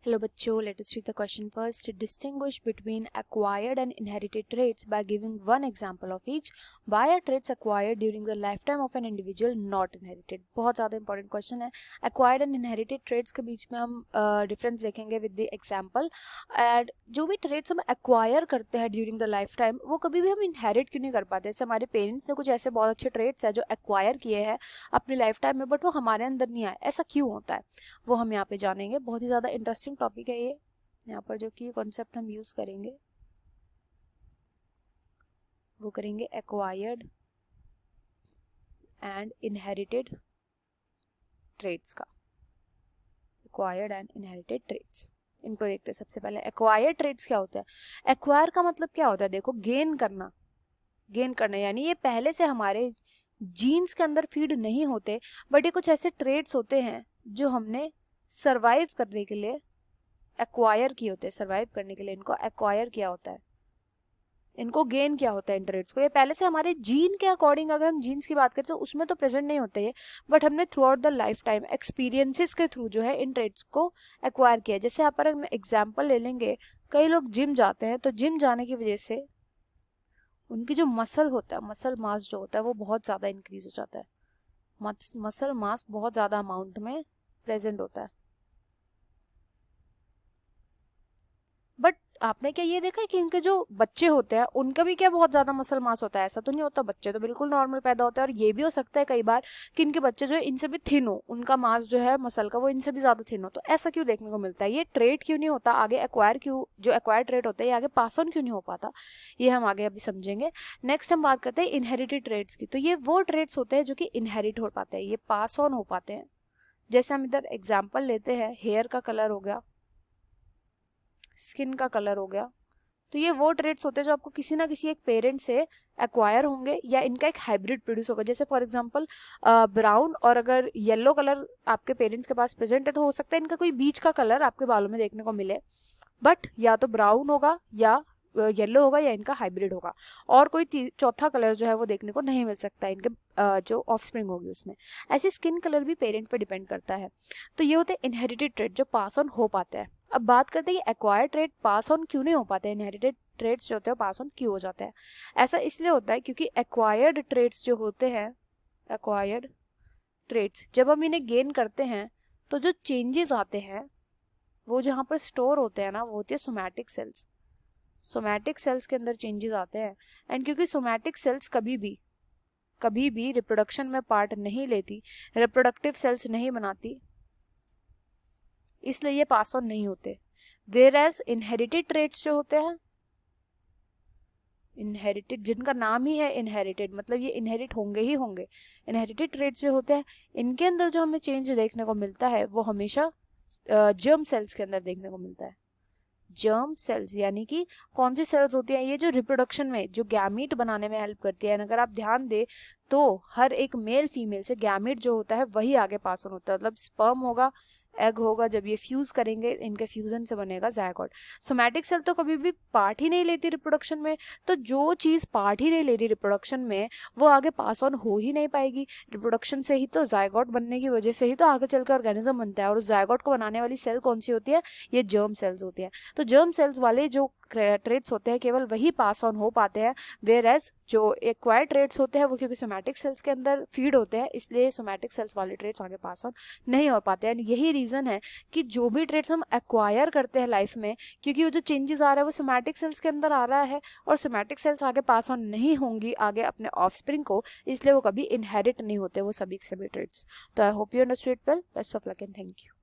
Hello बच्चों, let us read the question first. Distinguish between acquired and inherited traits by giving one example of each. Why are traits acquired during the lifetime of an individual not inherited? बहुत ज़्यादा important question है. Acquired and inherited traits के बीच में हम difference देखेंगे with the example. And जो भी traits हम एक्वायर करते हैं ड्यूरिंग द लाइफ टाइम, वो कभी भी हम इनहेरिट क्यों नहीं कर पाते. जैसे हमारे पेरेंट्स ने कुछ ऐसे बहुत अच्छे ट्रेट्स हैं जो एक्वायर किए हैं अपनी लाइफ टाइम में, बट वो हमारे अंदर नहीं आए. ऐसा क्यों होता है वो हम यहाँ पे जानेंगे. बहुत ही ज़्यादा इंटरेस्टिंग टॉपिक है ये. यहाँ पर जो की कॉन्सेप्ट हम यूज करेंगे वो करेंगे एक्वायर्ड एंड इनहेरिटेड ट्रेट्स का. एक्वायर्ड एंड इनहेरिटेड ट्रेट्स, इनको देखते हैं. सबसे पहले एक्वायर्ड ट्रेट्स क्या होता है. एक्वायर का मतलब क्या होता है, देखो गेन करना. गेन करना यानी ये पहले से हमारे जीन्स के अंदर फीड नहीं होते, बट ये कुछ ऐसे ट्रेट्स होते हैं जो हमने सरवाइव करने के लिए एक्वायर किए होते हैं. सर्वाइव करने के लिए इनको एक्वायर किया होता है, इनको गेन किया होता है इन ट्रेट्स को. ये पहले से हमारे जीन के अकॉर्डिंग, अगर हम जीन्स की बात करें तो उसमें तो प्रेजेंट नहीं होते ये, बट हमने through out the life time experiences के थ्रू जो है इन ट्रेट्स को एक्वायर किया. जैसे यहाँ पर हम एग्जाम्पल ले लेंगे, कई लोग जिम जाते हैं तो जिम जाने की वजह से उनकी जो मसल होता है, मसल मास जो होता है वो बहुत ज़्यादा इंक्रीज हो जाता है. मसल मास बहुत ज़्यादा अमाउंट में प्रेजेंट होता है. बट आपने क्या ये देखा है कि इनके जो बच्चे होते हैं उनका भी क्या बहुत ज्यादा मसल मास होता है. ऐसा तो नहीं होता, बच्चे तो बिल्कुल नॉर्मल पैदा होते हैं. और ये भी हो सकता है कई बार कि इनके बच्चे जो है इनसे भी थिन हो, उनका मास जो है मसल का वो इनसे भी ज्यादा थिन हो. तो ऐसा क्यों देखने को मिलता है. ये ट्रेट क्यों नहीं होता आगे, एक्वायर क्यों, जो एक्वायर ट्रेट होता है ये आगे पास ऑन क्यों नहीं हो पाता, ये हम आगे अभी समझेंगे. नेक्स्ट हम बात करते हैं इनहेरिटेड ट्रेट्स की. तो ये वो ट्रेट्स होते हैं जो कि इनहेरिट हो पाते हैं, ये पास ऑन हो पाते हैं. जैसे हम इधर एग्जाम्पल लेते हैं, हेयर का कलर हो गया, स्किन का कलर हो गया. तो ये वो ट्रेट्स होते हैं जो आपको किसी ना किसी एक पेरेंट से एक्वायर होंगे या इनका एक हाइब्रिड प्रोड्यूस होगा. जैसे फॉर एग्जांपल ब्राउन और अगर येलो कलर आपके पेरेंट्स के पास प्रेजेंट है तो हो सकता है इनका कोई बीच का कलर आपके बालों में देखने को मिले, बट या तो ब्राउन होगा या येलो होगा या इनका हाइब्रिड होगा, और कोई चौथा कलर जो है वो देखने को नहीं मिल सकता इनके जो ऑफस्प्रिंग होगी उसमें. ऐसे स्किन कलर भी पेरेंट पे डिपेंड करता है. तो ये होते हैं इनहेरिटेड ट्रेट जो पास ऑन हो पाते हैं. अब बात करते हैं कि एक्वायर्ड ट्रेट पास ऑन क्यों नहीं हो पाते, इनहेरिटेड ट्रेट्स जो होते हैं पास ऑन क्यों हो जाते हैं. ऐसा इसलिए होता है क्योंकि एक्वायर्ड ट्रेट्स जो होते हैं, एक्वायर्ड ट्रेट्स जब हम इन्हें गेन करते हैं तो जो चेंजेस आते हैं वो जहाँ पर स्टोर होते हैं ना, वो होते हैं सोमैटिक सेल्स. सोमैटिक सेल्स के अंदर चेंजेस आते हैं. एंड क्योंकि सोमैटिक सेल्स कभी भी रिप्रोडक्शन में पार्ट नहीं लेती, रिप्रोडक्टिव सेल्स नहीं बनाती, इसलिए ये पास ऑन नहीं होते. वेयरएज इनहेरिटेड ट्रेट्स जो होते हैं, इनहेरिटेड जिनका नाम ही है इनहेरिटेड, मतलब ये इनहेरिट होंगे ही होंगे. इनहेरिटेड ट्रेट्स जो होते हैं इनके अंदर जो हमें चेंज देखने को मिलता है वो हमेशा जर्म सेल्स के अंदर देखने को मिलता है. जर्म सेल्स यानी कि कौन सी सेल्स होती हैं, ये जो रिप्रोडक्शन में जो गैमीट बनाने में हेल्प करती है. अगर आप ध्यान दें तो हर एक मेल फीमेल से गैमीट जो होता है वही आगे पास ऑन होता है. मतलब स्पर्म होगा, एग होगा, जब ये फ्यूज करेंगे इनके फ्यूजन से बनेगा जायगोट. सोमैटिक सेल तो कभी भी पार्ट ही नहीं लेती रिप्रोडक्शन में. तो जो चीज़ पार्ट ही नहीं ले रही रिप्रोडक्शन में वो आगे पास ऑन हो ही नहीं पाएगी. रिप्रोडक्शन से ही तो जायगोट बनने की वजह से ही तो आगे चलकर ऑर्गेनिज्म बनता है. और उस जायगोट को बनाने वाली सेल कौन सी होती है, ये जर्म सेल्स होती है. तो जर्म सेल्स वाले जो ट्रेट्स होते हैं केवल वही पास ऑन हो पाते हैं. वेयर एज जो एक्वायर्ड ट्रेट्स होते हैं वो क्योंकि सोमैटिक सेल्स के अंदर फीड होते हैं, इसलिए सोमैटिक सेल्स वाले ट्रेट्स आगे पास ऑन नहीं हो पाते हैं. यही रीजन है कि जो भी ट्रेट्स हम एक्वायर करते हैं लाइफ में, क्योंकि वो जो चेंजेस आ रहा है वो सोमैटिक सेल्स के अंदर आ रहा है और सोमैटिक सेल्स आगे पास ऑन नहीं होंगी आगे अपने ऑफस्प्रिंग को, इसलिए वो कभी इनहेरिट नहीं होते वो सभी के सभी ट्रेट्स. तो I hope you understood well. Best of luck and thank you.